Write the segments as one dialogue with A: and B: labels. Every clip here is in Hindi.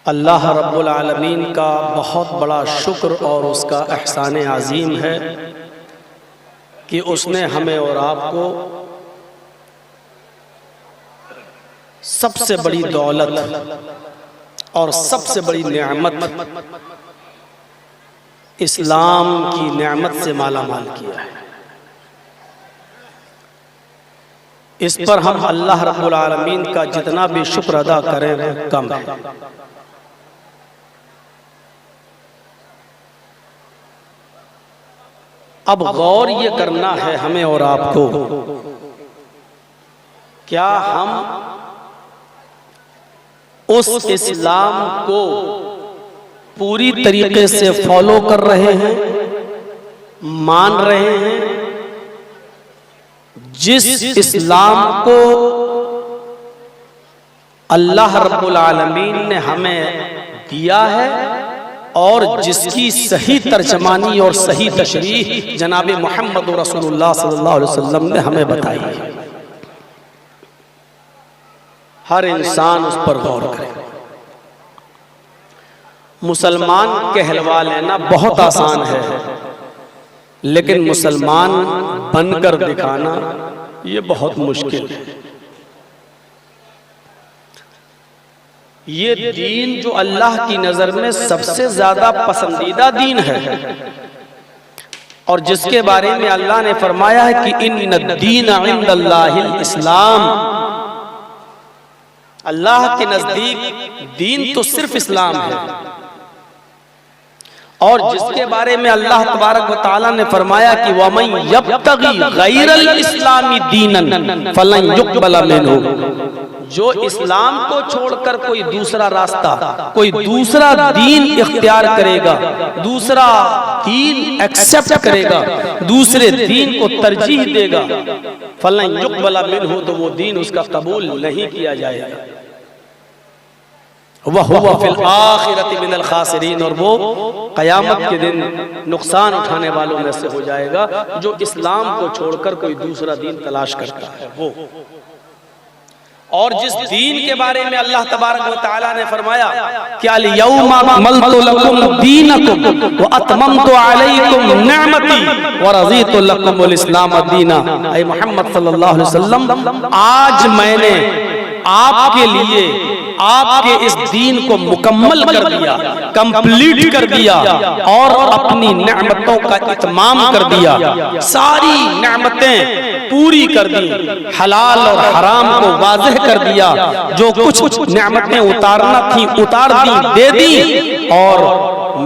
A: अल्लाह रब्बुल आलमीन का बहुत बड़ा शुक्र और उसका एहसान अज़ीम है कि उसने हमें और आपको सबसे बड़ी दौलत और सबसे बड़ी नेमत इस्लाम की नेमत से माला माल किया है। इस पर हम अल्लाह रब्बुल आलमीन का जितना भी शुक्र अदा करें वो कम है। अब गौर ये करना है हमें और आपको, क्या हम उस इस्लाम को पूरी तरीके से फॉलो कर रहे हैं, मान रहे हैं, जिस इस्लाम को अल्लाह रब्बुल आलमीन ने हमें दिया है और जिसकी सही तर्जमानी और सही तशरीह जनाब मोहम्मद रसूलुल्लाह सल्लल्लाहु अलैहि वसल्लम ने हमें बताई है। हर इंसान उस पर गौर करे। मुसलमान कहलवा लेना बहुत आसान है, लेकिन मुसलमान बनकर दिखाना ये बहुत मुश्किल है। ये दीन जो अल्लाह की नजर में सबसे ज्यादा पसंदीदा दीन है और जिसके बारे में अल्लाह ने फरमाया है कि इन्नद्दीन इंदल्लाहिल इस्लाम, अल्लाह के नजदीक दीन तो सिर्फ इस्लाम है, और जिसके बारे में अल्लाह तबारक व तआला ने फरमाया कि वमन यब्तगी गैरल इस्लामी दीनन फलन युक़बल मिन्हु, जो इस्लाम को छोड़कर कोई दूसरा रास्ता, कोई दूसरा दीन इख्तियार करेगा, दूसरा दीन एक्सेप्ट करेगा, दूसरे दीन को तरजीह देगा, फलन युक़बल मिन्हु, तो वो दीन उसका कबूल नहीं किया जाएगा। वह हुवा फिल आखिरति मिनल खासिरीन, और वो क़यामत के दिन नुकसान उठाने वालों में से हो जाएगा जो इस्लाम को छोड़कर कोई दूसरा दीन तलाश करता है वो। और जिस दीन के बारे में अल्लाह तबारक व तआला ने फरमाया कि अल यौमा अकमलतु लकुम दीनकुम व अतममतु अलैकुम निअमती व रज़ीतु लकुमुल इस्लाम दीना, ऐ मोहम्मद सल्लल्लाहु अलैहि वसल्लम, आज मैंने आपके लिए आपके इस दीन को मुकम्मल कर दिया, कंप्लीट कर दिया और अपनी नेमतों का इत्माम कर दिया, सारी नेमतें पूरी कर दी, हलाल और हराम को वाज़ेह कर दिया, जो कुछ नेमतें उतारना थी उतार दी, दे दी, और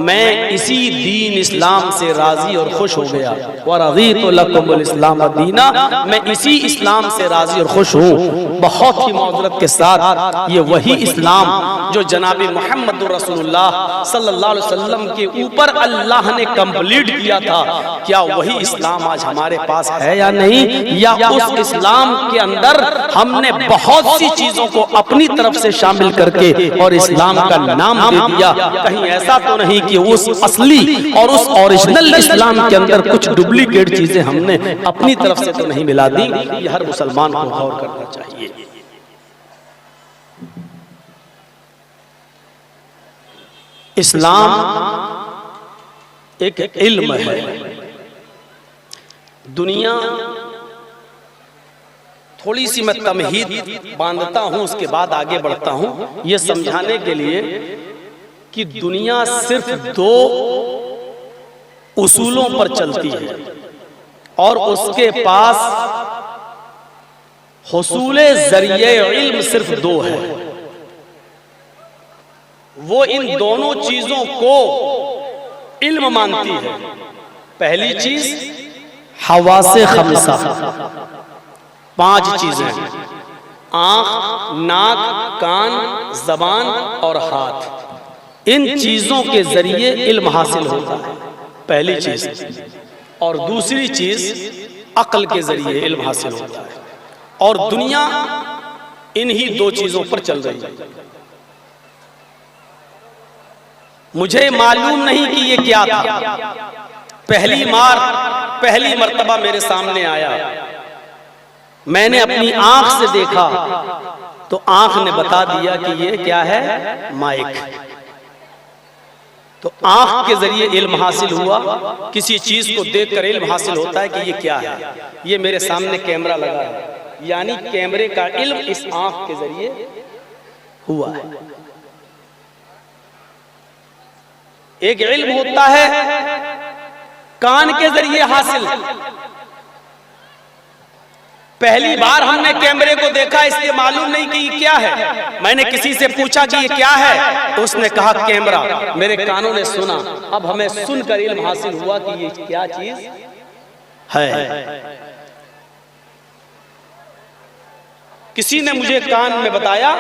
A: मैं इसी दीन इस्लाम से राजी और खुश हो गया। व रज़ीतु लकुमुल इस्लाम दीना, मैं इसी इस्लाम से राजी और खुश हूँ। बहुत ही मौजरत के साथ ये वही इस्लाम जो जनाबी मोहम्मद रसूलुल्लाह सल्लल्लाहु अलैहि वसल्लम के ऊपर अल्लाह ने कंप्लीट किया था, क्या वही इस्लाम आज हमारे पास है या नहीं, या उस इस्लाम के अंदर हमने बहुत सी चीजों को अपनी तरफ से शामिल करके और इस्लाम का नाम दे दिया। कहीं ऐसा तो नहीं कि उस असली और उस ओरिजिनल इस्लाम के अंदर कुछ डुप्लीकेट चीजें हमने अपनी तरफ से तो नहीं मिला दी। ये हर मुसलमान को गौर करना चाहिए। इस्लाम एक इल्म है। दुनिया, थोड़ी सी मैं तमहीद बांधता हूं, उसके बाद आगे बढ़ता हूं, यह समझाने के लिए कि दुनिया सिर्फ दो उसूलों पर चलती है और उसके पास हुसूले जरिए इल्म सिर्फ दो है। वो इन दोनों चीजों को इल्म मानती है। पहली चीज हवासे खमसा, 5 चीजें, आंख, नाक, कान, जबान और हाथ, इन चीजों के जरिए इल्म हासिल होता है, पहली चीज। और दूसरी चीज अक्ल के जरिए इल्म हासिल होता है, और दुनिया इन्हीं 2 चीजों पर चल रही है। मुझे मालूम नहीं कि ये क्या था, पहली मर्तबा मेरे सामने आया, मैंने अपनी आंख से देखा तो आंख ने बता दिया कि ये क्या है, माइक। तो आंख के जरिए इल्म हासिल हुआ, किसी चीज को देखकर इल्म हासिल होता है कि ये क्या है। ये मेरे सामने कैमरा लगा है, यानी कैमरे का इल्म इस आंख के जरिए हुआ है। एक इल्म होता है कान के जरिए हासिल। पहली बार हमने कैमरे को देखा, इसलिए मालूम नहीं कि ये क्या है। मैंने किसी से पूछा कि ये क्या है, तो उसने कहा कैमरा। मेरे कानों ने सुना, अब हमें सुनकर इल्म हासिल हुआ कि ये क्या चीज है। किसी ने मुझे कान में बताया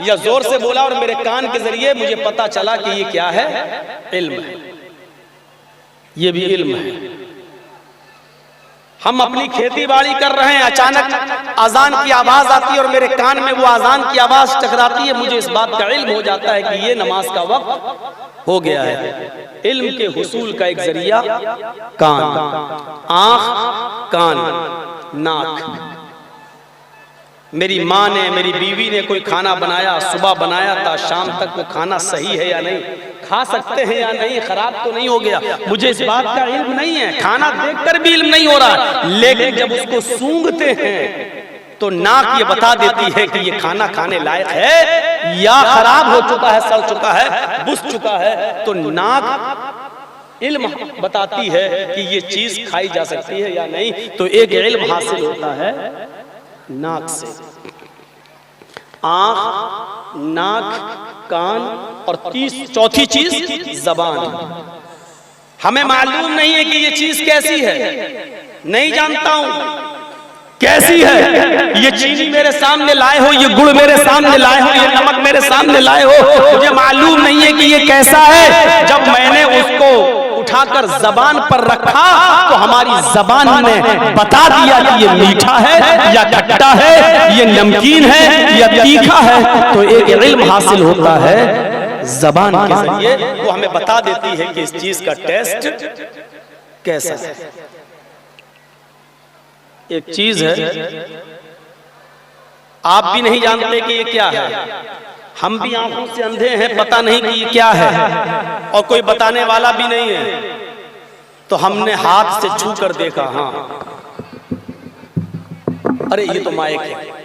A: या जोर से बोला और मेरे कान के जरिए मुझे पता चला कि ये क्या है, इल्म है। ये भी इल्म है। हम अपनी खेती बाड़ी कर रहे हैं, अचानक अजान की आवाज आती है और मेरे कान में वो अजान की आवाज टकराती है, मुझे इस बात का इल्म हो जाता है कि ये नमाज का वक्त हो गया है। इल्म के हुसूल का एक जरिया कान, आंख, कान, नाक। मेरी माँ ने, मेरी बीवी ने कोई खाना बनाया, सुबह बनाया था, शाम तक वो खाना सही है या नहीं, खा सकते हैं या नहीं, खराब तो नहीं हो गया, मुझे इस बात का इल्म नहीं है। खाना देखकर भी इल्म नहीं हो रहा, लेकिन जब उसको सूंघते हैं तो नाक ये बता देती है कि ये खाना खाने लायक है या खराब हो चुका है, सड़ चुका है, बुस चुका है। तो नाक इल्म बताती है कि ये चीज खाई जा सकती है या नहीं। तो एक इल्म हासिल होता है नाक से। आंख, नाक, कान और चौथी चीज जबान। हमें मालूम नहीं है कि ये चीज कैसी है, नहीं जानता हूं कैसी है। ये चीनी मेरे सामने लाए हो, ये गुड़ मेरे सामने लाए हो, ये नमक मेरे सामने लाए हो, मुझे मालूम नहीं है कि ये कैसा है। जब मैंने उसको उठाकर जबान पर रखा तो हमारी जबान ने बता दिया कि ये मीठा है या खट्टा है, ये नमकीन है या तीखा है। तो एक इल्म हासिल होता है जबान के जरिए, वो हमें बता देती है कि इस चीज का टेस्ट कैसा है। एक चीज है आप भी नहीं जानते कि ये क्या है, हम भी आंखों से अंधे हैं, पता नहीं कि ये क्या है, और कोई बताने वाला भी नहीं है। तो हमने हाथ से छू कर देखा, हाँ अरे ये तो माइक है।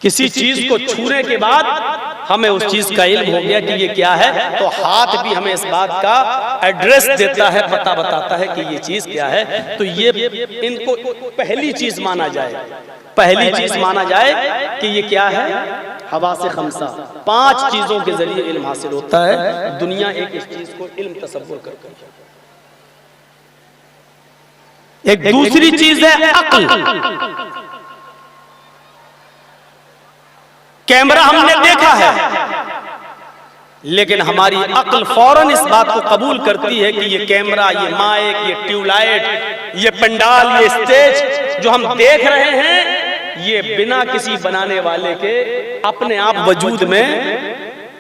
A: किसी चीज को छूने के बाद हमें उस चीज का इल्म हो गया कि ये क्या है, तो हाथ भी हमें इस बात का एड्रेस देता है, पता बताता है कि ये चीज क्या है। तो ये इनको पहली चीज माना जाए, पहली चीज माना जाए कि ये क्या है, हवा से खमसा। 5 चीजों के जरिए इल्म हासिल होता है। दुनिया एक इस चीज को इल्म तसव्वुर करती है। एक दूसरी चीज है अक्ल। कैमरा हमने देखा है, लेकिन हमारी अक्ल फौरन इस बात को कबूल करती है कि ये कैमरा, ये माइक, ये ट्यूबलाइट, ये पंडाल, ये स्टेज जो हम देख रहे हैं, ये बिना किसी बनाने वाले के अपने आप वजूद में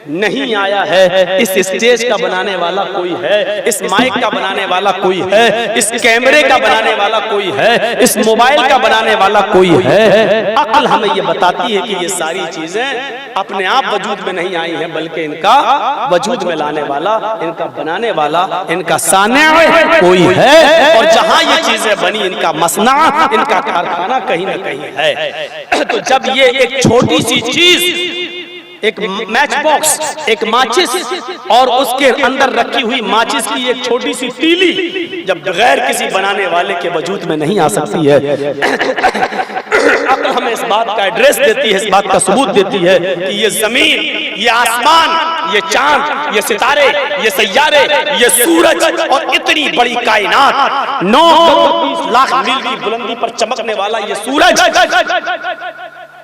A: नहीं आया है। इस स्टेज का बनाने वाला कोई है, इस माइक का बनाने वाला कोई है, इस कैमरे का बनाने वाला कोई है, इस मोबाइल का बनाने वाला कोई है। अक्ल हमें ये बताती है कि ये सारी चीजें अपने आप वजूद में नहीं आई हैं, बल्कि इनका वजूद में लाने वाला, इनका बनाने वाला, इनका साने कोई है। और जहां ये चीजें बनी, इनका मसना, इनका कारखाना कहीं ना कहीं है। तो जब ये एक छोटी सी चीज, एक मैच बॉक्स, एक माचिस और उसके अंदर रखी हुई माचिस की एक छोटी सी तीली जब बगैर किसी बनाने वाले के वजूद में नहीं आ सकती है, अक्ल हमें इस बात का एड्रेस देती है, इस बात का सबूत देती है कि ये जमीन, ये आसमान, ये चांद, ये सितारे, ये सैयारे, ये सूरज और इतनी बड़ी कायनात, 9 लाख मील की बुलंदी पर चमकने वाला ये सूरज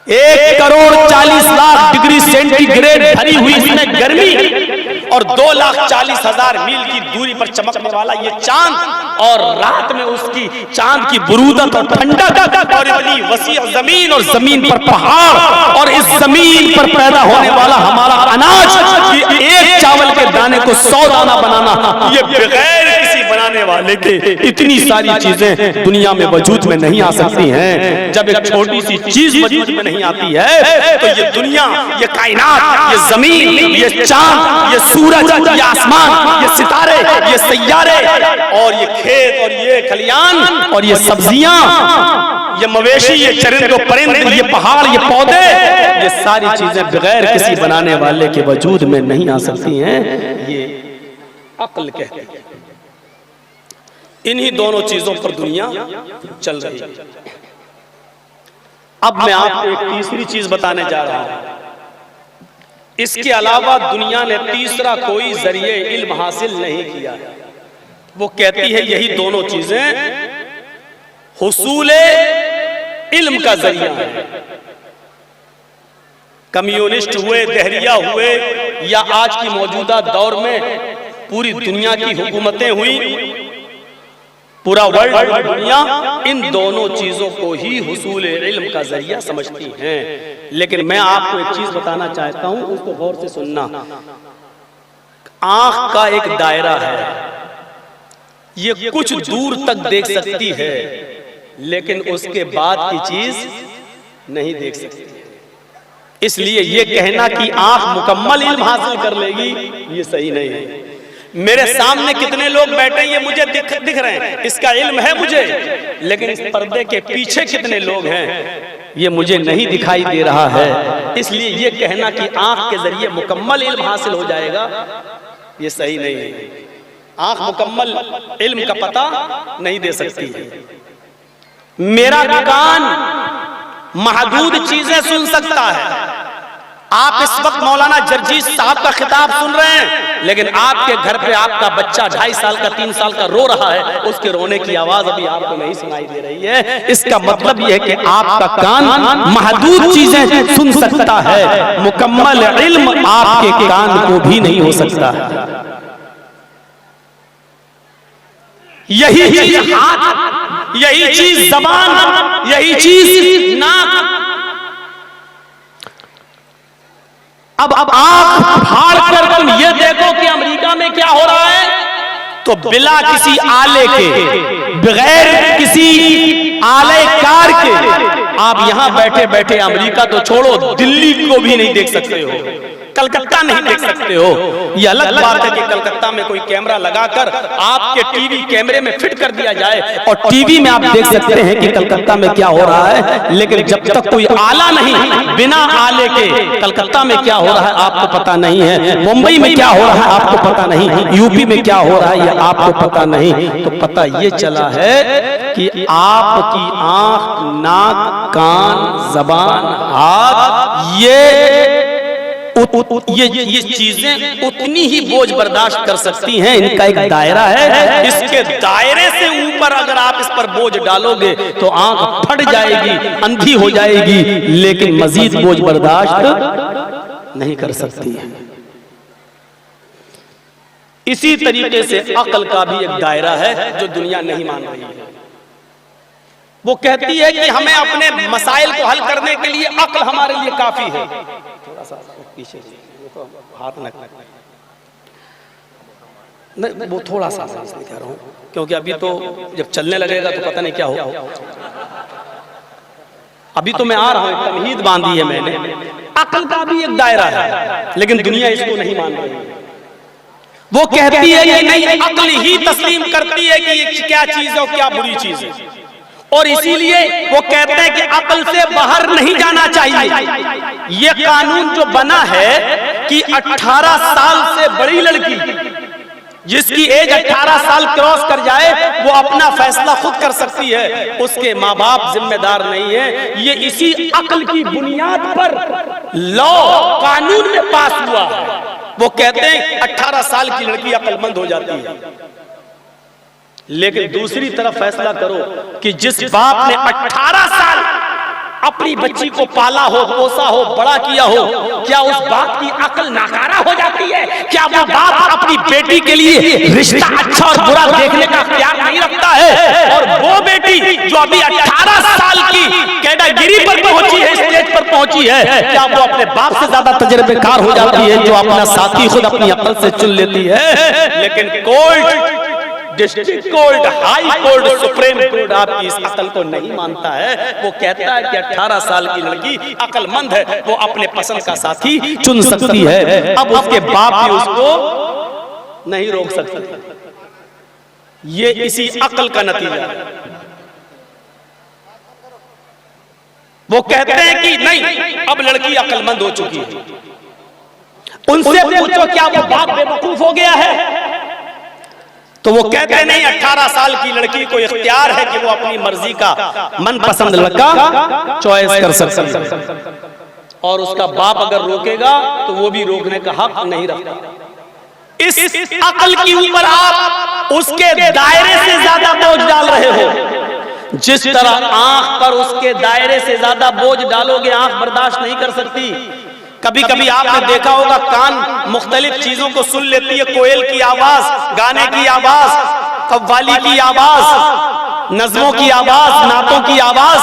A: 1 करोड़ 40 लाख डिग्री सेंटीग्रेड भरी हुई इसमें गर्मी और 2,40,000 मील की दूरी पर चमकने वाला ये चांद, और रात में उसकी चांद की बुरूदत और ठंडक, और इतनी वसी जमीन और जमीन पर पहाड़, और इस जमीन पर पैदा होने वाला हमारा अनाज, ये एक चावल के दाने को 100 दाना बनाना, ये बगैर किसी बनाने वाले के इतनी सारी चीजें दुनिया में वजूद में नहीं आ सकती हैं। जब एक छोटी सी चीज वजूद में नहीं आती है तो ये दुनिया, ये कायनात, ये जमीन, ये चांद, ये सूरज, ये आसमान, ये सितारे, ये सैयारे और ये खेत और ये खलियान और ये सब्जियां, ये मवेशी, ये चरिंद परिंद, ये पहाड़, ये पौधे, ये सारी चीजें बगैर किसी बनाने वाले के वजूद में नहीं आ सकती हैं। ये अक्ल कहते हैं। इन्हीं दोनों चीजों पर दुनिया चल रही है। अब मैं आपको एक तीसरी चीज बताने जा रहा हूं। इसके अलावा दुनिया ने तीसरा कोई जरिए इल्म हासिल नहीं किया है। वो कहती है यही दोनों चीजें हुसूले इल्म का जरिया है। कम्युनिस्ट हुए, दहरिया हुए या आज की मौजूदा दौर में पूरी दुनिया की हुकूमतें हुई, पूरा वर्ल्ड दुनिया इन दोनों चीजों को ही हुसूल इल्म का जरिया समझती हैं। लेकिन मैं आपको एक चीज बताना चाहता हूं, उसको गौर से सुनना। आंख का एक दायरा है, ये कुछ दूर तक देख सकती है लेकिन उसके बाद की चीज नहीं देख सकती। इसलिए ये कहना कि आंख मुकम्मल इल्म हासिल कर लेगी, ये सही नहीं है। मेरे सामने कितने लोग बैठे ये मुझे दिख रहे हैं, इसका इल्म है मुझे, लेकिन इस पर्दे के पीछे कितने लोग हैं ये मुझे नहीं दिखाई दे रहा है। इसलिए ये कहना कि आंख के जरिए मुकम्मल इल्म हासिल हो जाएगा, ये सही नहीं है। आंख मुकम्मल इल्म का पता नहीं दे सकती है। मेरा कान महदूद चीजें सुन सकता है। आप इस वक्त मौलाना जर्जीस साहब का खिताब सुन रहे हैं, लेकिन आपके घर पे आपका बच्चा 2.5 साल का 3 साल का रो रहा है, उसके रोने की आवाज अभी आपको नहीं सुनाई दे रही है। इसका मतलब यह है कि आपका कान महदूद चीजें सुन सकता है, मुकम्मल इल्म आपके कान को भी नहीं हो सकता। यही चीज हाथ, यही चीज जबान, यही चीज नाक। अब आंख फाड़ कर तुम ये देखो कि अमेरिका में क्या हो रहा है, तो बिला किसी आले के, बगैर किसी आले कार के आप यहां बैठे बैठे अमेरिका तो छोड़ो, दिल्ली को भी नहीं देख सकते हो, कलकत्ता नहीं देख सकते हो। ये अलग बात है कि कलकत्ता में कोई कैमरा लगाकर आपके टीवी कैमरे में फिट कर दिया जाए और टीवी में आप देख सकते हैं कि कलकत्ता में क्या हो रहा है, लेकिन जब तक कोई आला नहीं, बिना आले के कलकत्ता में क्या हो रहा है आपको पता नहीं है, मुंबई में क्या हो रहा है आपको पता नहीं, यूपी में क्या हो रहा है ये आपको पता नहीं। तो पता ये चला है कि आपकी आंख, नाक, कान, जबान, हाथ, ये चीजें उतनी ही बोझ बर्दाश्त कर सकती हैं। इनका एक दायरा है, इसके दायरे से ऊपर अगर आप इस पर बोझ डालोगे तो आंख फट जाएगी, अंधी हो जाएगी, लेकिन मजीद बोझ बर्दाश्त नहीं कर सकती है। इसी तरीके से अक्ल का भी एक दायरा है जो दुनिया नहीं मान रही है। वो कहती है कि हमें अपने मसाइल को हल करने के लिए अक्ल हमारे लिए काफी है। थोड़ा सा पीछे तो हाथ न, वो थोड़ा सा इसलिए कह रहा हूं क्योंकि अभी तो जब चलने लगेगा तो पता नहीं क्या हो। अभी तो मैं आ रहा हूं, तमहीद बांधी है मैंने। अक्ल का भी एक दायरा है, लेकिन दुनिया इसको नहीं मान रही है। वो कहती है कि नहीं, अक्ल ही तस्लीम करती है कि ये क्या चीज है और क्या बुरी चीज है, और इसीलिए वो कहते हैं कि अक्ल से बाहर नहीं जाना चाहिए। ये कानून जो बना है कि 18 साल से बड़ी लड़की जिसकी एज 18 साल क्रॉस कर जाए वो अपना फैसला खुद कर सकती है, उसके माँ बाप जिम्मेदार नहीं है। ये इसी अक्ल की बुनियाद पर लॉ कानून में पास हुआ है। वो कहते हैं 18 साल की लड़की अक्लमंद हो जाती है, लेकिन दूसरी तरफ फैसला करो कि जिस बाप ने 18 साल अपनी बच्ची को पाला हो, पोसा हो, बड़ा किया हो, क्या उस बाप की अक्ल नाकारा हो जाती है? क्या वो बाप अपनी बेटी के लिए रिश्ता अच्छा और बुरा देखने का प्यार नहीं रखता है? और वो बेटी जो अभी 18 साल की कैटेगरी पर पहुंची है, स्टेज पर पहुंची है, क्या वो अपने बाप से ज्यादा तजुर्बेकार हो जाती है जो अपना साथी खुद अपनी अक्ल से चुन लेती है? लेकिन court district court, high court, supreme court आपकी इस अकल को नहीं मानता है। वो कहता है कि 18 साल की लड़की अकलमंद है, वो अपने पसंद का साथी चुन सकती है। अब उसके बाप भी उसको नहीं रोक सकते। ये इसी अकल का नतीजा है। वो कहते हैं कि नहीं, अब लड़की अकलमंद हो चुकी है। उनसे पूछो क्या वो बाप बेवकूफ हो गया है? तो वो कहते नहीं, 18 साल की लड़की को इख्तियार है कि वो अपनी मर्जी का मनपसंद लड़का चॉइस कर सकती है, और उसका बाप अगर रोकेगा तो वो भी रोकने का हक नहीं रखता। इस अकल के ऊपर आप उसके दायरे से ज्यादा बोझ डाल रहे हो। जिस तरह आंख पर उसके दायरे से ज्यादा बोझ डालोगे, आंख बर्दाश्त नहीं कर सकती। कभी कभी आपने देखा होगा, कान मुख्तलिफ चीजों को सुन लेती है, कोयल की आवाज, गाने की आवाज, कव्वाली की आवाज, नज़्मों की आवाज, नातों की आवाज,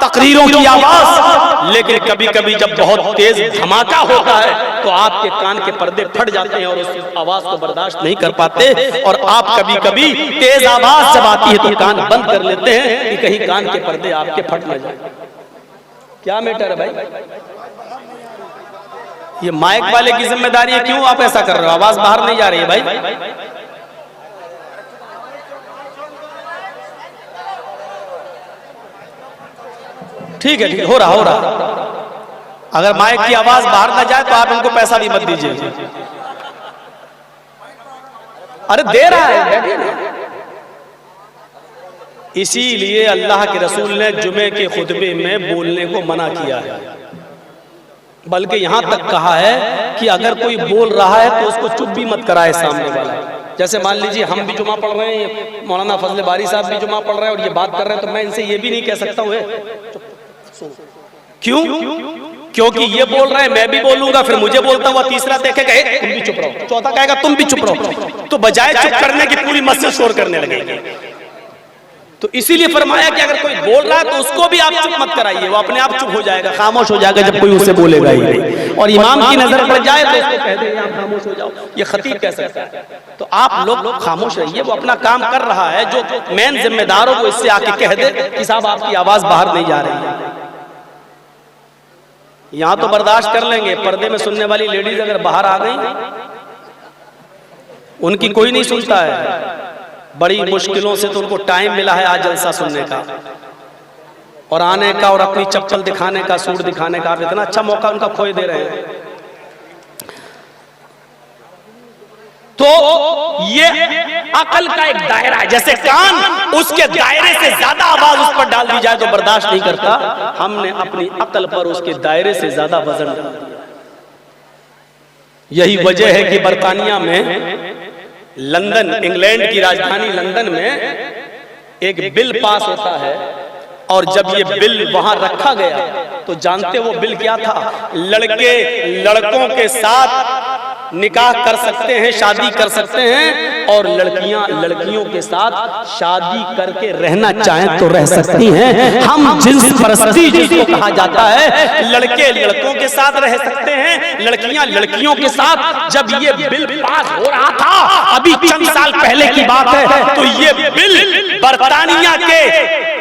A: तकरीरों की आवाज। लेकिन कभी कभी जब बहुत तेज धमाका होता है तो आपके कान के पर्दे फट जाते हैं और उस आवाज को बर्दाश्त नहीं कर पाते, और आप कभी कभी तेज आवाज जब आती है तो कान बंद कर लेते हैं कि कहीं कान के पर्दे आपके फट न जाए। क्या मैटर है भाई? ये माइक वाले की जिम्मेदारी है। क्यों आप ऐसा कर रहे हो? आवाज बाहर नहीं जा रही है भाई। ठीक है, ठीक है, हो रहा। अगर माइक की आवाज बाहर ना जाए तो आप इनको पैसा भी मत दीजिए। अरे दे रहा है। इसीलिए अल्लाह के रसूल ने जुमे के खुतबे में बोलने को मना किया है, बल्कि यहां तक कहा है कि अगर कोई बोल रहा है तो उसको चुप भी मत कराए सामने वाला। जैसे मान लीजिए हम भी जुमा पढ़ रहे हैं, मौलाना फजल बारी साहब भी जुमा पढ़ रहे हैं और ये बात कर रहे हैं, तो मैं इनसे ये भी नहीं कह सकता हूँ क्यों? क्योंकि ये बोल रहे हैं, मैं भी बोलूंगा, फिर मुझे बोलता हुआ तीसरा देखेगा तुम भी चुप रहो, चौथा कहेगा तुम भी चुप रहो, तो बजाय चुप करने की पूरी मस्जिद शोर करने लगेगी। तो इसीलिए फरमाया कि अगर कोई बोल रहा है तो उसको भी आप चुप मत कराइए, वो अपने आप चुप हो जाएगा, खामोश हो जाएगा जब कोई उससे बोलेगा ही नहीं। और इमाम की नजर पड़ जाए तो उसको कह दें आप खामोश हो जाओ, ये खतीब कह सकता है। तो आप लोग खामोश रहिए, वो अपना काम कर रहा है। जो मेन जिम्मेदार हो वो इससे आके कह दे कि साहब आपकी आवाज बाहर नहीं जा रही है। यहां तो बर्दाश्त कर लेंगे, पर्दे में सुनने वाली लेडीज अगर बाहर आ गई, उनकी कोई नहीं सुनता है। बड़ी मुश्किलों से तो उनको टाइम मिला है आज जलसा सुनने का और आने का और अपनी चप्पल दिखाने का, सूट दिखाने का। आप इतना अच्छा मौका उनका खोए दे रहे हैं। तो ये अकल का एक दायरा है। जैसे कान, उसके दायरे से ज्यादा आवाज उस पर डाल दी जाए तो बर्दाश्त नहीं करता। हमने अपनी अकल पर उसके दायरे से ज्यादा वजन डाल दिया। यही वजह है कि बरतानिया में, लंदन, इंग्लैंड की राजधानी लंदन में एक बिल पास होता है, और जब ये बिल वहां रखा गया तो जानते वो बिल क्या था? लड़के लड़कों के साथ निकाह कर सकते हैं, शादी कर सकते हैं, और लड़कियां लड़कियों के साथ शादी करके रहना चाहें तो रह सकती हैं। हम जिन्स परस्ती जिसको कहा जाता है, लड़के लड़कों के साथ रह सकते हैं, लड़कियां लड़कियों के साथ। जब ये बिल पास हो रहा था, अभी चंद साल पहले की बात है, तो ये बिल बरतानिया के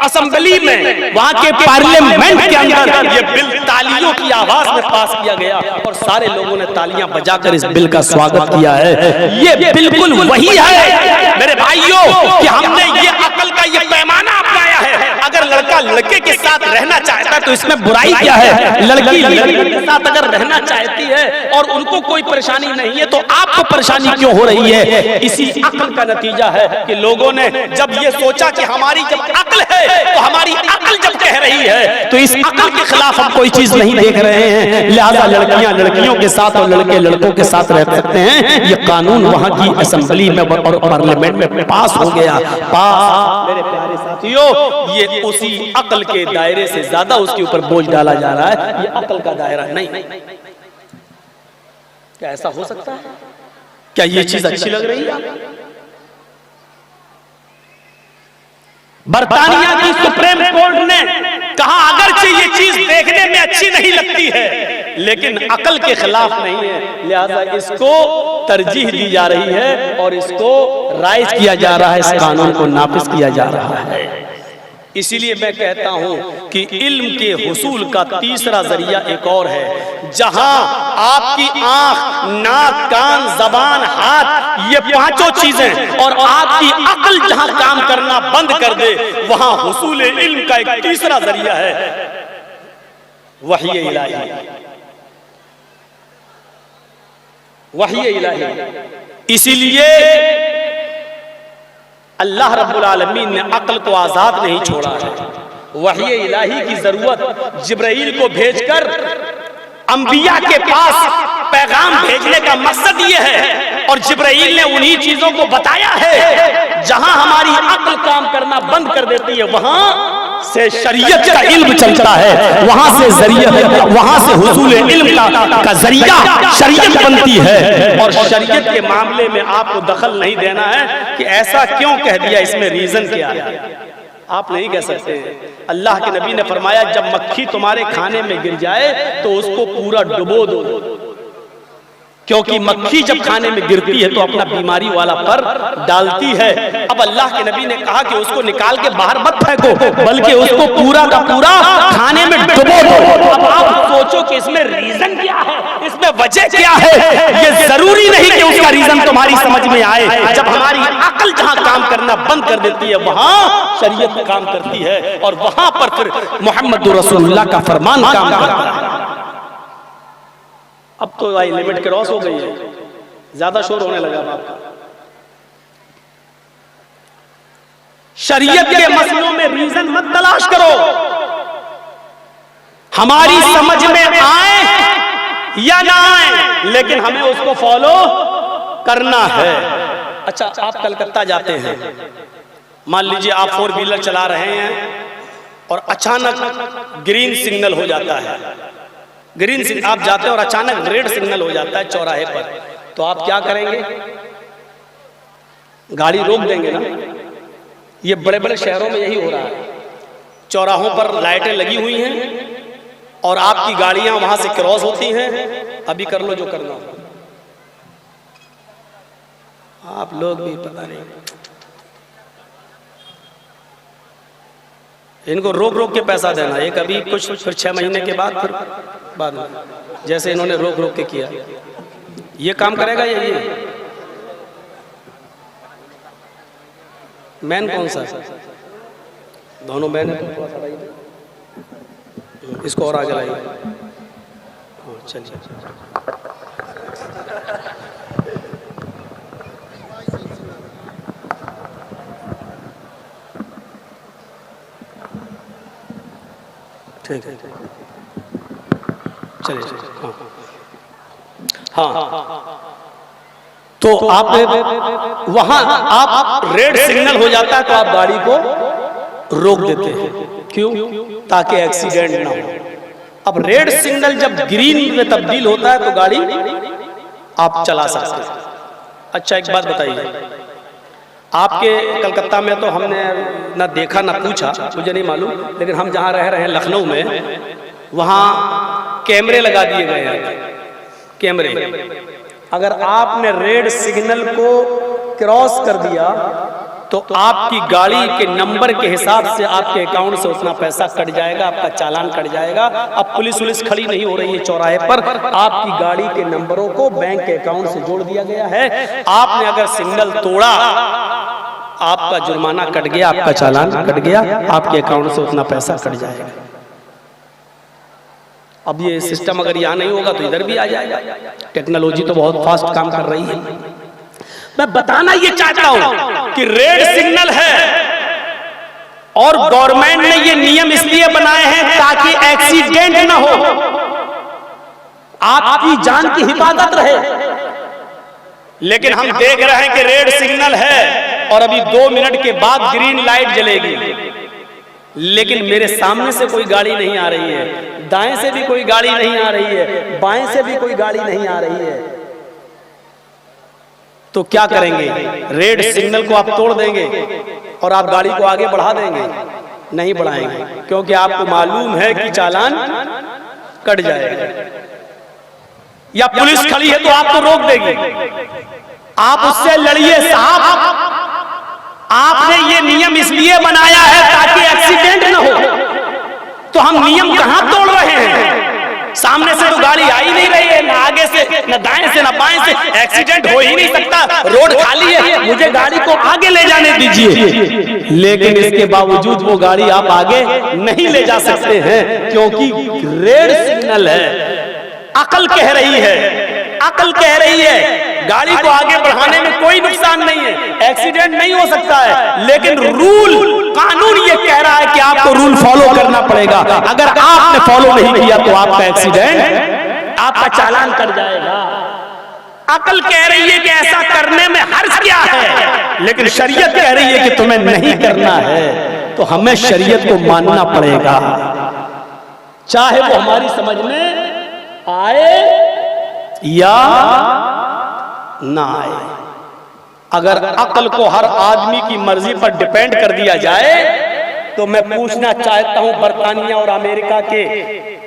A: असेंबली में, वहां के पार्लियामेंट के अंदर ये बिल तालियों की आवाज में पास किया गया और सारे लोगों ने तालियां बजाकर इस बिल का स्वागत किया है। ये बिल्कुल वही है मेरे भाइयों कि हमने ये अकल का ये पैमाना अपनाया है। अगर लड़का लड़के के साथ रहना चाहता है तो इसमें बुराई क्या है? लड़की लड़के के साथ अगर रहना चाहती है और उनको कोई परेशानी नहीं है तो आपको परेशानी क्यों हो रही है? इसी अकल का नतीजा है कि लोगों ने जब ये सोचा कि हमारी जब अकल है तो हमारी अकल जब कह रही है तो इस अकल के खिलाफ हम कोई चीज नहीं देख रहे हैं, लिहाजा लड़कियां लड़कियों के साथ और लड़के लड़कों के साथ रह सकते हैं। ये कानून वहां की असेंबली में और पार्लियामेंट में पास हो गया। मेरे प्यारे साथियों, ये उसी अकल के दायरे से ज्यादा उसके ऊपर बोझ डाला जा रहा है। ये अकल का दायरा नहीं। क्या ऐसा हो सकता है? क्या ये चीज अच्छी लग रही है? बरतानिया की सुप्रीम कोर्ट ने कहा अगरचे ये चीज देखने में अच्छी नहीं लगती है, लेकिन अकल के खिलाफ नहीं है, लिहाजा इसको तरजीह दी जा रही है और इसको राइज किया जा रहा है, इस कानून को नाफिज किया जा रहा है। इसीलिए मैं कहता हूं कि इल्म के हुसूल का तीसरा जरिया एक और है, जहां आपकी आंख, नाक, कान, जबान, हाथ, ये पांचों चीजें और आपकी अक्ल जहां काम करना बंद कर दे, वहां हुसूल इल्म का एक तीसरा जरिया है, वही इलाही। वही इलाही। इसीलिए अल्लाह रब्बुल आलमीन ने अक्ल को आजाद नहीं छोड़ा है। वही इलाही की जरूरत जिब्राइल को भेजकर अंबिया के पास पैगाम भेजने का मकसद ये है, और जिब्राइल ने उन्हीं चीजों को बताया है जहां हमारी अक्ल काम करना बंद कर देती है, वहां से शरीयत का इल्म चलता है, वहां से जरिया, वहां से हुसूल इल्म का जरिया शरीयत बनती है। और शरीयत के मामले में आपको दखल नहीं देना है कि ऐसा क्यों कह दिया, इसमें रीजन क्या है, आप नहीं कह सकते। अल्लाह के नबी ने फरमाया, जब मक्खी तुम्हारे खाने में गिर जाए तो उसको पूरा डुबो दो, क्योंकि मक्खी जब खाने में गिरती है तो अपना बीमारी वाला पर डालती है। अब अल्लाह के नबी ने कहा कि उसको निकाल के बाहर मत फेंको, बल्कि उसको पूरा का पूरा खाने में डुबो दो। अब आप सोचो कि इसमें रीजन क्या है, इसमें वजह क्या है। ये जरूरी नहीं कि उसका रीजन तुम्हारी समझ में आए। जब हमारी अकल जहां काम करना बंद कर देती है, वहां शरीयत काम करती है, और वहां पर फिर मोहम्मद रसूलुल्लाह का फरमान काम करता है। अब तो भाई लिमिट क्रॉस हो गई है, ज्यादा शोर होने लगा आपका। शरीयत के मसलों में रीजन मत तलाश करो, हमारी समझ में आए या ना आए, लेकिन हमें उसको फॉलो करना है। अच्छा, आप कलकत्ता जाते हैं, मान लीजिए आप 4 व्हीलर चला रहे हैं और अचानक ग्रीन सिग्नल हो जाता है, ग्रीन सिग्नल आप जाते हैं और अचानक रेड सिग्नल हो जाता है चौराहे पर, तो आप क्या करेंगे, गाड़ी रोक देंगे ना। ये बड़े बड़े शहरों में यही हो रहा है, चौराहों पर लाइटें लगी हुई हैं और आपकी गाड़ियां वहां से क्रॉस होती हैं, अभी कर लो जो करना हो। आप लोग भी पता नहीं, इनको रोक रोक के पैसा देना, एक अभी कुछ फिर 6 महीने के बाद, फिर बाद में, जैसे इन्होंने रोक रोक के किया, ये काम करेगा ये मैन कौन सा, दोनों मैन, इसको और आगे लाइए। चलिए, ठीक है, चलिए। हाँ, तो आप वहां आप रेड सिग्नल हो जाता है तो आप गाड़ी को रोक देते हैं, क्यों, ताकि एक्सीडेंट ना हो। अब रेड सिग्नल जब ग्रीन में तब्दील होता है तो गाड़ी आप चला सकते हैं। अच्छा, एक बात बताइए, आपके कलकत्ता में तो हमने ना देखा ना पूछा, मुझे नहीं मालूम, लेकिन हम जहाँ रह रहे हैं लखनऊ में, वहाँ कैमरे लगा दिए गए हैं, कैमरे। अगर आपने रेड सिग्नल को क्रॉस कर दिया तो आपकी गाड़ी के नंबर के हिसाब से आपके अकाउंट से उतना पैसा कट जाएगा, आपका चालान कट जाएगा। अब पुलिस खड़ी नहीं हो रही है चौराहे पर, आपकी गाड़ी के नंबरों को बैंक के अकाउंट से जोड़ दिया गया है। आपने अगर सिग्नल तोड़ा, आपका जुर्माना कट गया, आपका चालान कट गया, आपके अकाउंट से उतना पैसा कट जाएगा। अब ये सिस्टम अगर यहाँ नहीं होगा तो इधर भी आ जाएगा। टेक्नोलॉजी तो बहुत फास्ट काम कर रही है। मैं बताना ये चाहता हूं कि रेड सिग्नल है और गवर्नमेंट ने ये नियम इसलिए बनाए हैं ताकि एक्सीडेंट ना हो, आपकी जान की हिफाजत रहे। लेकिन हम देख रहे हैं कि रेड सिग्नल है और अभी 2 मिनट के बाद ग्रीन लाइट जलेगी, लेकिन मेरे सामने से कोई गाड़ी नहीं आ रही है, दाएं से भी कोई गाड़ी नहीं आ रही है, बाएं से भी कोई गाड़ी नहीं आ रही है। तो क्या करेंगे? रेड सिग्नल को आप तोड़ देंगे और आप गाड़ी को आगे बढ़ा देंगे? नहीं बढ़ाएंगे, क्योंकि आपको मालूम है कि चालान कट जाएगा। या पुलिस खड़ी है तो आपको रोक देगी, आप उससे लड़िए। साहब आपने ये नियम इसलिए बनाया है ताकि एक्सीडेंट ना हो, तो हम नियम कहां तोड़ रहे हैं? सामने से तो गाड़ी आ ही नहीं रही है, ना आगे से ना दाएं से ना बाएं से, एक्सीडेंट हो ही नहीं सकता, रोड खाली है, मुझे गाड़ी को आगे ले जाने दीजिए। लेकिन इसके बावजूद वो गाड़ी आप आगे नहीं ले जा सकते हैं क्योंकि रेड सिग्नल है। अकल कह रही है, अकल कह रही है गाड़ी को आगे बढ़ाने में कोई नुकसान नहीं है, एक्सीडेंट नहीं हो सकता है, लेकिन रूल कानून ये कह रहा है कि आपको रूल फॉलो करना पड़ेगा। अगर आपने फॉलो नहीं किया तो आपका एक्सीडेंट, आपका चालान कट जाएगा। अकल कह रही है कि ऐसा करने में हर्ज क्या है, लेकिन शरीयत कह रही है कि तुम्हें नहीं करना है, तो हमें शरीयत को मानना पड़ेगा, चाहे वो हमारी समझ में आए या ना आए। अगर अक्ल को हर आदमी की मर्जी पर डिपेंड कर दिया जाए तो मैं पूछना चाहता हूं बर्तानिया और अमेरिका के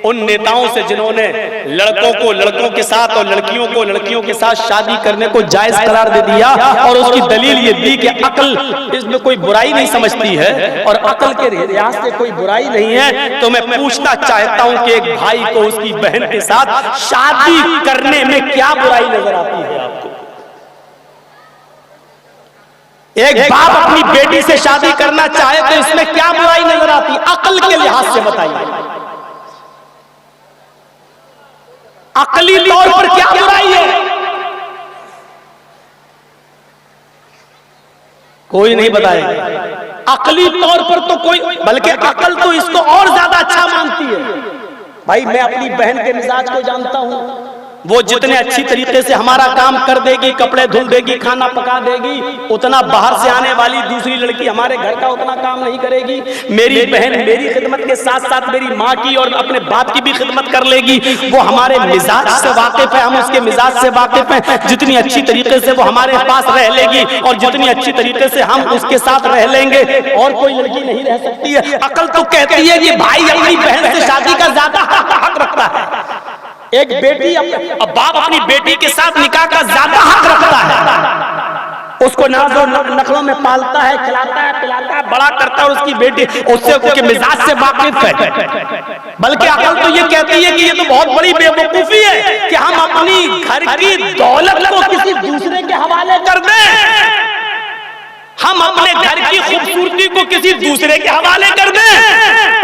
A: उन नेताओं से जिन्होंने लड़कों को लड़कों के साथ और लड़कियों को लड़कियों के साथ शादी करने को जायज करार दे दिया, और उसकी दलील ये दी कि अक्ल इसमें कोई बुराई नहीं समझती है और अक्ल के लिहाज से कोई बुराई नहीं है। तो मैं पूछना चाहता हूं कि एक भाई को उसकी बहन के साथ शादी करने में क्या बुराई नजर आती है आपको? एक बाप अपनी बेटी से शादी करना चाहे तो इसमें क्या बुराई नजर आती? अकल के लिहाज से बताइए, अकली तौर पर क्या बुराई है? कोई नहीं बताएगा। अकली तौर पर तो कोई, बल्कि अकल तो इसको और ज्यादा अच्छा मानती है। भाई मैं अपनी बहन के मिजाज को जानता हूं, वो जितने अच्छी तरीके से हमारा काम कर देगी, कपड़े धुल देगी, खाना पका देगी, उतना बाहर से आने वाली दूसरी लड़की हमारे घर का उतना काम नहीं करेगी। मेरी बहन मेरी खिदमत के साथ साथ मेरी माँ की और अपने बाप की भी खिदमत कर लेगी। वो हमारे मिजाज से वाकिफ है, हम उसके मिजाज से वाकिफ हैं। जितनी अच्छी तरीके से वो हमारे पास रह लेगी और जितनी अच्छी तरीके से हम उसके साथ रह लेंगे, और कोई लड़की नहीं रह सकती है। अकल तो कहती है कि भाई अपनी बहन से शादी का ज्यादा हक रखता है। एक बेटी बाप अपनी बेटी के साथ निकाह का ज्यादा हक रखता है, उसको नाज़ो नखलों में पालता है, खिलाता है, पिलाता है, बड़ा करता है, और उसकी बेटी उससे मिजाज से वाकिफ है। बल्कि अकल तो ये कहती है कि ये तो बहुत बड़ी बेवकूफी है कि हम अपनी घर की दौलत को किसी दूसरे के हवाले कर दें, हम अपने घर की खूबसूरती को किसी दूसरे के हवाले कर दें,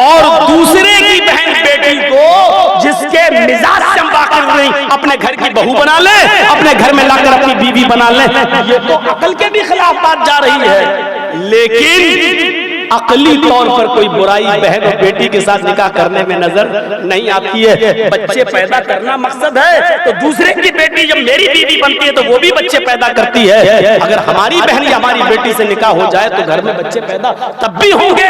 A: और दूसरे की बहन बेटी को जिसके मिजाज से हम वाकिफ नहीं अपने घर की बहू बना ले, अपने घर में लाकर अपनी बीवी बना ले। ये तो अकल के भी खिलाफ बात जा रही है। लेकिन अकली तौर पर कोई बुराई बहन और बेटी के साथ निकाह करने में नजर नहीं आती है। बच्चे पैदा करना मकसद है, तो दूसरे की बेटी जब मेरी बीवी बनती है तो वो भी बच्चे पैदा करती है। अगर हमारी बहन या हमारी बेटी से निकाह हो जाए तो घर में बच्चे पैदा तब भी होंगे,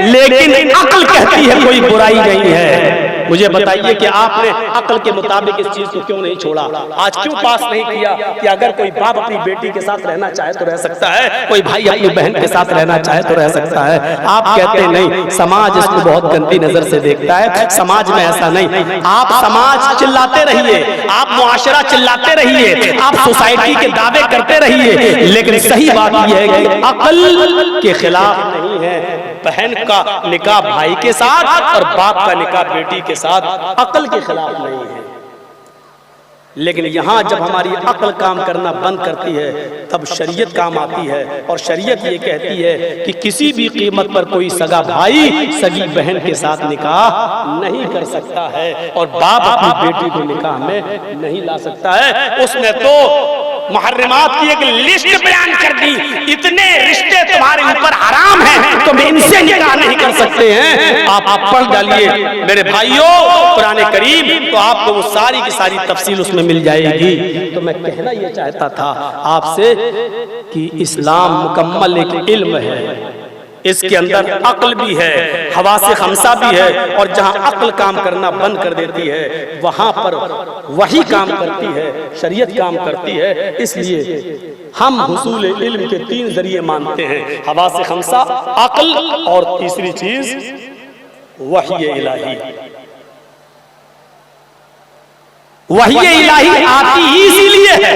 A: लेकिन अकल कहती है कोई बुराई नहीं है। मुझे बताइए कि आपने अकल के मुताबिक इस चीज को क्यों नहीं छोड़ा? आज क्यों पास नहीं किया कि अगर कोई बाप अपनी बेटी के साथ रहना चाहे तो रह सकता है, कोई भाई अपनी बहन के साथ रहना चाहे तो रह सकता है? आप कहते नहीं, समाज इसको बहुत गंदी नजर से देखता है। समाज में ऐसा नहीं। आप समाज चिल्लाते रहिए, आप मुआशरा चिल्लाते रहिए, आप सोसाइटी के दावे करते रहिए, लेकिन सही बात यह है कि अकल के खिलाफ नहीं है। बहन का निकाह भाई के साथ और बाप का निकाह बेटी के साथ अकल के खिलाफ नहीं है। लेकिन यहाँ जब हमारी अक्ल काम करना बंद करती है तब शरीयत काम आती है, और शरीयत ये कहती है कि किसी भी कीमत पर कोई सगा भाई सगी बहन के साथ निकाह नहीं कर सकता है, और बाप अपनी बेटी को निकाह में नहीं ला सकता है। उसने तो मुहर्रमात की एक लिस्ट बयान कर दी, इतने रिश्ते तुम्हारे ऊपर हराम हैं, तुम इनसे निकाह नहीं कर सकते हैं। आप पढ़ डालिए मेरे भाइयों कुरान करीम, तो आपको वो सारी की सारी तफसील उसमें मिल जाएगी। तो मैं कहना ये चाहता था आपसे कि इस्लाम मुकम्मल एक इल्म है, इसके अंदर अक्ल भी है, हवासे खमसा भी है, और जहां अक्ल काम करना बंद कर देती है वहां पर वही काम करती है, शरीयत काम करती है। इसलिए हम हुसूल इल्म के 3 जरिए मानते हैं, हवासे खमसा, अक्ल, और तीसरी चीज वही इलाही। वही इलाही आती ही इसीलिए है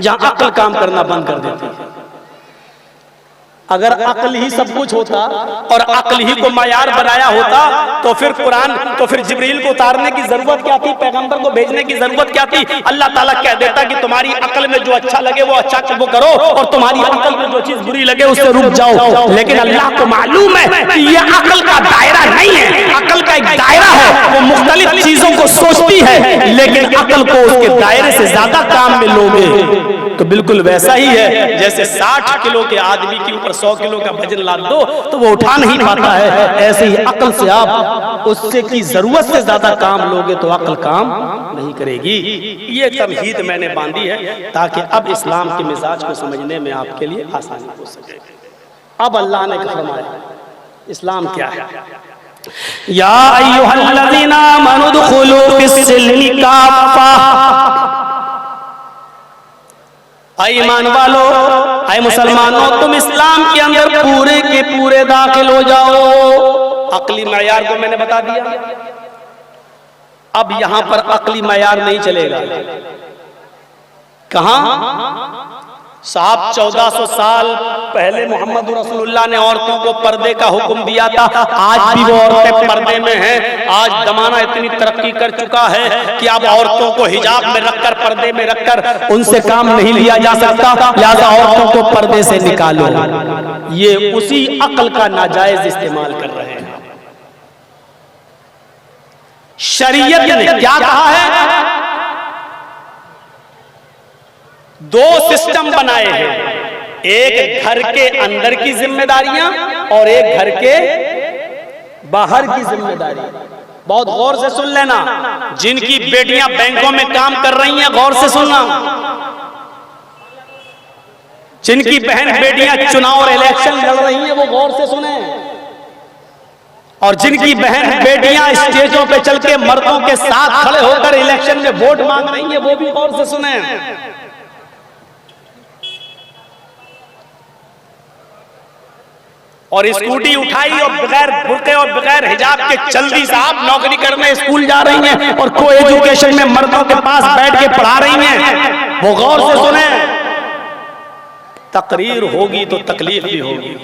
A: जहां अक्ल काम करना बंद कर देती है। अगर अक्ल ही सब कुछ होता और अक्ल ही को मायार बनाया होता तो फिर कुरान, तो फिर जिब्रील को उतारने की जरूरत क्या थी, पैगंबर को भेजने की जरूरत क्या थी? अल्लाह ताला कह देता कि तुम्हारी अक्ल में जो अच्छा लगे वो अच्छा वो करो और तुम्हारी अक्ल में जो चीज बुरी लगे उससे रुक जाओ। लेकिन अल्लाह को मालूम है कि ये अक्ल का दायरा नहीं है, अक्ल का एक दायरा है, वो मुख्तलिफ चीजों को सोचती है, लेकिन अक्ल को उसके दायरे से ज्यादा काम में लोगे तो बिल्कुल वैसा ही है जैसे 60 किलो के आदमी के ऊपर 100 किलो का वजन लाद दो तो वो उठा नहीं पाता है। ऐसे ही अक्ल से आप उससे की जरूरत से ज्यादा काम लोगे तो अक्ल काम नहीं करेगी। ये तमहीद मैंने बांधी है ताकि अब इस्लाम के मिजाज को समझने में आपके लिए आसानी हो सके। अब अल्लाह ने फरमाया इस्लाम क्या है, या अय्युहल्लज़ीना आमनू दुखुलू फिस्सिल्मि काफ़ा, ऐ ईमान वालो, ऐ मुसलमानों, तुम इस्लाम के अंदर पूरे के पूरे दाखिल हो जाओ। अक्ली मयार को मैंने बता दिया, अब यहां पर अक्ली मयार नहीं चलेगा। कहां साहब 1400 साल पहले मोहम्मद रसूलुल्लाह ने औरतों को पर्दे का हुक्म दिया था, आज भी वो औरतें पर्दे में हैं। आज जमाना इतनी तरक्की कर चुका है कि अब औरतों को हिजाब में रखकर, पर्दे में रखकर उनसे काम नहीं लिया जा सकता, लिहाजा औरतों को पर्दे से निकालो। ये उसी अक्ल का नाजायज इस्तेमाल कर रहे हैं। शरीयत ने क्या कहा है? दो सिस्टम बनाए हैं, एक घर के अंदर की जिम्मेदारियां और एक घर के बाहर की जिम्मेदारी। बहुत गौर से सुन लेना, जिनकी बेटियां बैंकों में काम कर रही हैं गौर से सुनना, जिनकी बहन बेटियां चुनाव और इलेक्शन लड़ रही हैं वो गौर से सुने, और जिनकी बहन बेटियां स्टेजों पे चल के मर्दों के साथ खड़े होकर इलेक्शन में वोट मांग रही हैं वो भी गौर से सुने। और स्कूटी उठाई और बगैर बुर्के और बगैर हिजाब के जल्दी साहब नौकरी करने स्कूल जा रही हैं और को एजुकेशन में मर्दों के पास बैठ के पढ़ा रही हैं, वो गौर से सुने। तकरीर होगी तो तकलीफ भी होगी,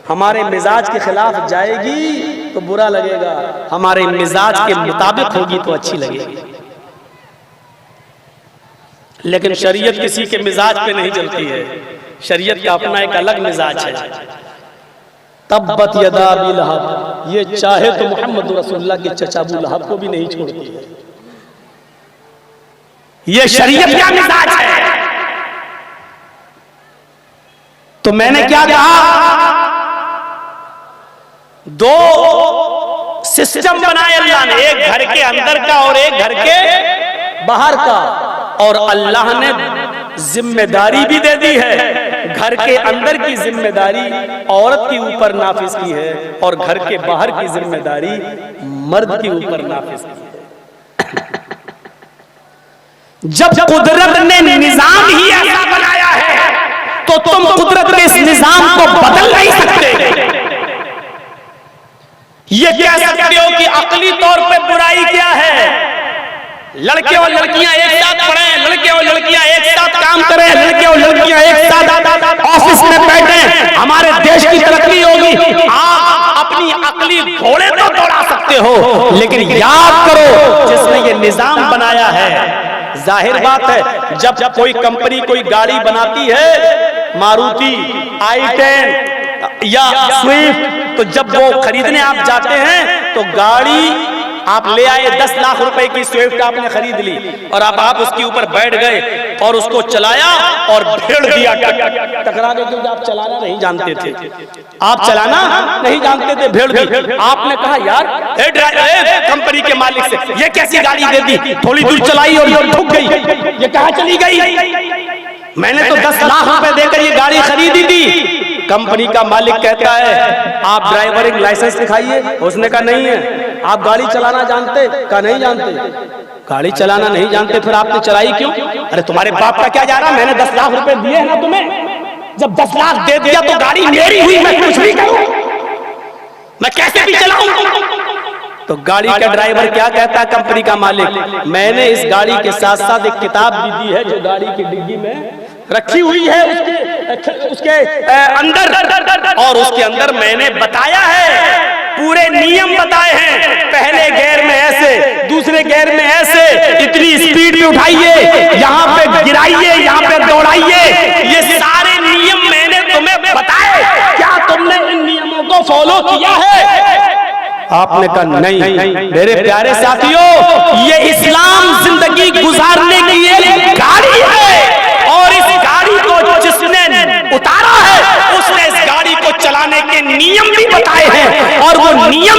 A: हमारे मिजाज के खिलाफ जाएगी तो बुरा लगेगा, हमारे मिजाज के मुताबिक होगी तो अच्छी लगेगी। लेकिन शरीयत किसी के मिजाज पे नहीं चलती है, शरीयत का अपना एक अलग मिजाज है। तब्बत यदा अबी लहब, ये चाहे तो मोहम्मद रसूलुल्लाह के चचा अबू लहब को भी नहीं छोड़ती है। ये शरीयत का मिजाज है। तो मैंने क्या कहा, दो सिस्टम बनाए अल्लाह ने, एक घर के अंदर का और एक घर के बाहर का, और अल्लाह ने जिम्मेदारी भी दे दी है। घर के अंदर की जिम्मेदारी औरत के ऊपर नाफिज की है और घर के बाहर की जिम्मेदारी मर्द के ऊपर नाफिज की है। जब कुदरत ने निजाम ही ऐसा बनाया है तो तुम कुदरत के इस निजाम को बदल नहीं सकते। ये कह सकते हो कि अकली तौर पे बुराई क्या है, लड़के और लड़कियां एक साथ पढ़ें, लड़के और लड़कियां एक साथ काम करें, लड़के और लड़कियां एक साथ ऑफिस में बैठें, हमारे देश की तरक्की होगी। आप अपनी अकली घोड़े तो दौड़ा सकते हो, लेकिन याद करो जिसने ये निजाम बनाया है, जाहिर बात है जब कोई कंपनी कोई गाड़ी बनाती है, मारुति i10 या स्विफ्ट, तो जब वो खरीदने आप जाते हैं तो गाड़ी आप ले आए 10 लाख रुपए की स्विफ्ट आपने खरीद ली और अब आप उसके ऊपर बैठ गए और उसको चलाया और भेड़ दिया टकरा गए, क्योंकि आप चलाना नहीं जानते थे, आप चलाना नहीं जानते थे, भेड़ दी। आपने कहा यार कंपनी के मालिक से ये कैसी गाड़ी दे दी, थोड़ी दूर चलाई और ये ठुक गई, ये कहां चली गई, मैंने तो 10 लाख रुपए देकर ये गाड़ी खरीदी थी। कंपनी का मालिक कहता है आप ड्राइवरिंग लाइसेंस दिखाइए, उसने कहा नहीं है। आप गाड़ी चलाना जानते, कहा नहीं जानते। गाड़ी चलाना नहीं जानते फिर आपने चलाई क्यों? अरे तुम्हारे बाप का क्या जा रहा, मैंने 10 लाख रुपए दिए हैं ना तुम्हें, जब 10 लाख दे दिया तो गाड़ी मेरी हुई, मैं कुछ भी करूं, मैं कैसे भी चलाऊं। तो गाड़ी का ड्राइवर क्या कहता है, कंपनी का मालिक, मैंने इस गाड़ी के साथ साथ एक किताब भी दी है जो गाड़ी की डिग्गी में रखी हुई है उसके अंदर, और उसके अंदर मैंने बताया है, पूरे नियम बताए हैं, पहले गियर में ऐसे, दूसरे गियर में ऐसे, इतनी स्पीड में उठाइए, यहाँ पे गिराइए, यहाँ पे दौड़ाइए, ये सारे नियम मैंने तुम्हें बताए, क्या तुमने इन नियमों को फॉलो किया है? आपने कहा नहीं। मेरे प्यारे साथियों, ये इस्लाम जिंदगी गुजारने की एक गाड़ी है, और इस गाड़ी को जिसने उतारा है उसने इस गाड़ी को चलाने के नियम भी बताए हैं, और वो नियम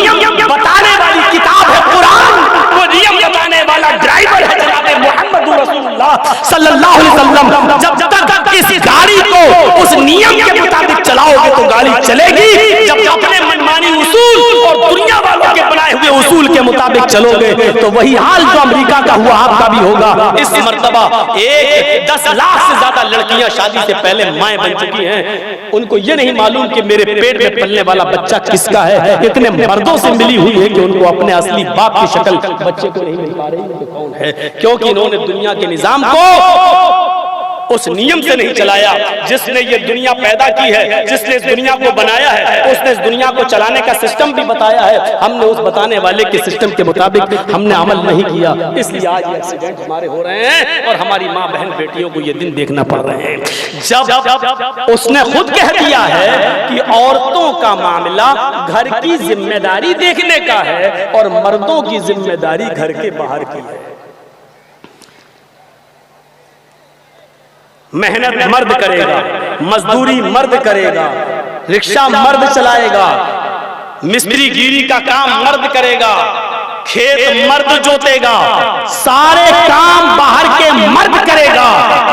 A: बताने वाली किताब है कुरान, वो नियम बताने वाला ड्राइवर है जनाब मोहम्मद रसूलुल्लाह सल्लल्लाहु अलैहि वसल्लम। जब तक इस गाड़ी को उस नियम के मुताबिक चलाओगे तो गाड़ी चलेगी, जब अपने मनमानी उसूल और दुनिया वालों के बनाए हुए उसूल के मुताबिक चलोगे तो वही हाल जो अमेरिका का हुआ आपका भी होगा। इस मर्तबा 10 लाख से ज्यादा लड़कियां शादी से पहले माएं बन चुकी हैं, उनको ये नहीं मालूम कि मेरे पेट में पलने वाला बच्चा किसका है, इतने मर्दों से मिली हुई है कि उनको अपने असली बाप की शक्ल बच्चे को नहीं मिल पा रही है कौन है, क्योंकि इन्होंने दुनिया के निजाम को उस नियम से नहीं चलाया जिसने ये दुनिया पैदा की है, जिसने इस दुनिया को बनाया है, उसने इस दुनिया को चलाने का सिस्टम भी बताया है, हमने उस बताने वाले के सिस्टम के मुताबिक हमने अमल नहीं किया, इसलिए आज ये एक्सीडेंट हमारे हो रहे हैं और हमारी माँ बहन बेटियों को ये दिन देखना पड़ रहे हैं। जब उसने खुद कह दिया है कि औरतों का मामला घर की जिम्मेदारी देखने का है और मर्दों की जिम्मेदारी घर के बाहर की है। मेहनत मर्द करेगा, मजदूरी मर्द करेगा, रिक्शा मर्द चलाएगा, मिस्त्री गिरी का काम मर्द करेगा, खेत मर्द जोतेगा, सारे काम बाहर के मर्द करेगा,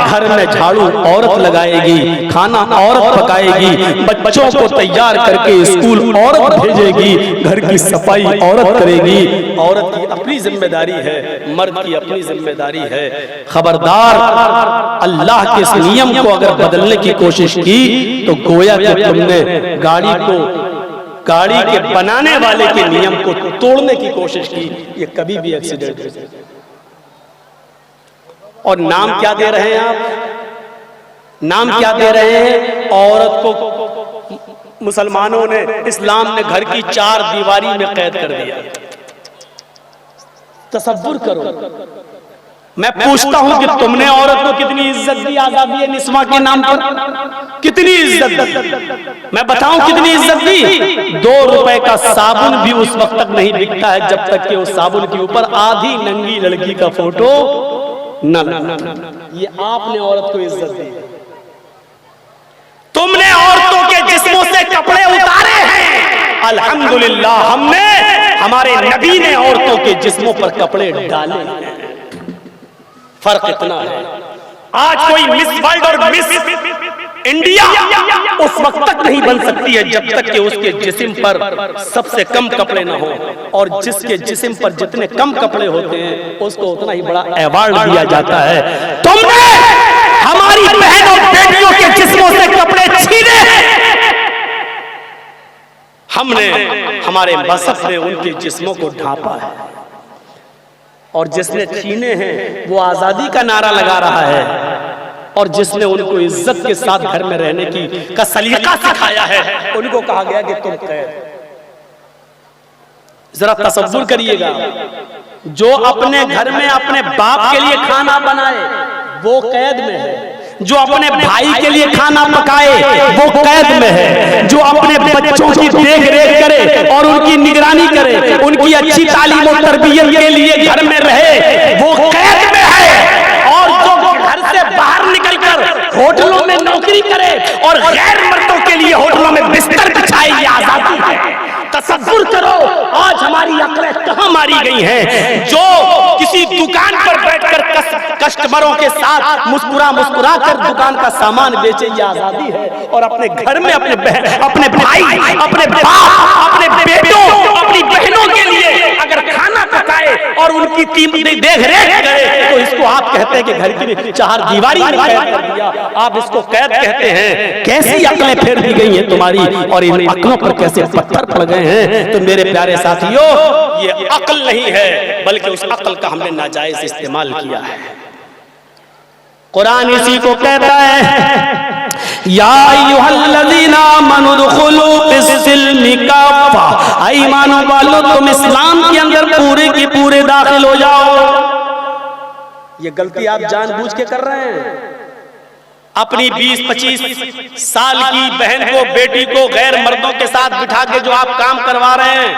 A: घर में झाड़ू औरत लगाएगी, खाना औरत पकाएगी, बच्चों को तैयार करके स्कूल औरत भेजेगी, घर की सफाई औरत करेगी। औरत की अपनी जिम्मेदारी है, मर्द की अपनी जिम्मेदारी है। खबरदार, अल्लाह के इस नियम को अगर बदलने की कोशिश की तो गोया कि तुमने गाड़ी के बनाने वाले के नियम को तोड़ने की कोशिश की, ये कभी भी एक्सीडेंट हो जाएगा। और नाम क्या दे रहे हैं आप? नाम क्या दे रहे हैं? औरत को मुसलमानों ने, इस्लाम ने घर की 4 दीवारी में कैद कर दिया। तसव्वुर करो, मैं पूछता हूं कि तुमने औरत को कितनी इज्जत दी आजादी निस्वा के नाम पर? कितनी इज्जत दी? मैं बताऊं कितनी इज्जत दी? 2 रुपए का साबुन भी उस वक्त तक नहीं बिकता है जब तक कि उस साबुन के ऊपर आधी नंगी लड़की का फोटो न लगा। ये आपने औरत को इज्जत दी। तुमने औरतों के जिस्मों से कपड़े उतारे हैं, अल्हम्दुलिल्लाह हमने, हमारे नबी ने औरतों के जिस्मों पर कपड़े डाले हैं। फर्क इतना है, आज कोई मिस वर्ल्ड और मिस इंडिया उस वक्त तक नहीं बन सकती है जब तक कि उसके जिस्म पर सबसे कम कपड़े ना हो, और जिसके जिस्म पर जितने कम कपड़े होते हैं उसको उतना ही बड़ा अवार्ड दिया जाता है। तुमने हमारी बहनों बेटियों के जिस्मों से कपड़े छीने, हमने, हमारे मज़हब ने उनके जिस्मों को ढांपा है, और जिसने छीने हैं वो आजादी का नारा लगा रहा है, और जिसने उनको इज्जत के साथ घर में रहने का सलीका सिखाया है उनको कहा गया कि तुम कैद। जरा तसव्वुर करिएगा, जो अपने घर में अपने बाप के लिए खाना बनाए वो कैद में है, जो अपने भाई के लिए खाना पकाए वो कैद में है, जो अपने बच्चों की देख रेख करे और उनकी निगरानी करे, उनकी अच्छी तालीम और तरबियत के लिए घर में रहे वो कैद में है, और जो घर से बाहर निकलकर होटलों में नौकरी करे और गैर मर्दों के लिए होटलों में बिस्तर बिछाए, ये आजादी है। तसव्वुर करो आज हमारी अक्लें कहां मारी गई हैं। जो किसी दुकान पर बैठकर कस्टमरों के साथ मुस्कुरा मुस्कुरा कर दुकान का सामान बेचे, ये आजादी है, और अपने घर में अपने बहन, अपने भाई, अपने बाप, अपने बेटों, अपनी बहनों के लिए अगर खाना पकाए और उनकी उनकी देख रेख करे तो इसको आप कहते हैं कि घर की चार दीवारी में कैद कर दिया, आप इसको कैद कहते हैं। कैसी अकलें फेर दी गई हैं तुम्हारी, और इन अकलों पर कैसे पत्थर पड़ गए हैं। तो मेरे प्यारे साथियों, ये अकल नहीं है बल्कि उस अकल का हमने नाजायज इस्तेमाल किया है। कुरान इसी को कहता है, या अय्युहल्लज़ीना आमनू उदखुलू फिस्सिल्मि काफ़ा, ईमान वालों तुम इस्लाम के अंदर पूरे की पूरे दाखिल हो जाओ। ये गलती आप जानबूझ के कर रहे हैं। अपनी 20-25 साल की बहन को, बेटी को गैर मर्दों के साथ बिठा के जो आप काम करवा रहे हैं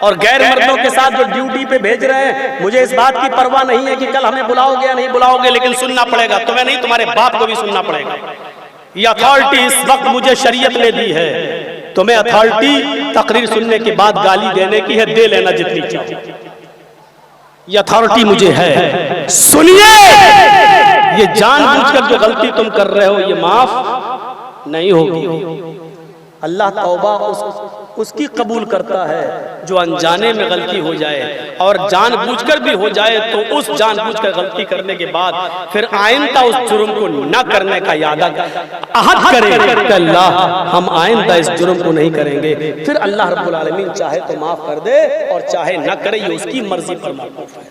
A: और गैर मर्दों के साथ जो ड्यूटी पे भेज रहे हैं, मुझे इस बात की परवाह नहीं है कि कल हमें बुलाओगे या नहीं बुलाओगे, लेकिन सुनना पड़ेगा। तुम्हें नहीं, तुम्हारे बाप को भी सुनना पड़ेगा। ये अथॉरिटी इस वक्त मुझे शरीयत ने दी है। तुम्हें अथॉरिटी तकरीर सुनने के बाद गाली देने की है, दे लेना जितनी चाहो। ये अथॉरिटी मुझे है। सुनिए, ये जानबूझकर जो गलती तुम कर रहे हो ये माफ नहीं होगी। अल्लाह तौबा उसकी कबूल करता है जो अनजाने में गलती हो जाए, और जानबूझकर भी हो जाए तो उस जानबूझकर गलती करने के बाद फिर आइंदा उस जुर्म को न करने का अहद करे कि अल्लाह हम आइंदा इस जुर्म को नहीं करेंगे। फिर अल्लाह रब्बुल आलमीन चाहे तो माफ कर दे और चाहे न करे, ये उसकी मर्जी पर मौकूफ है।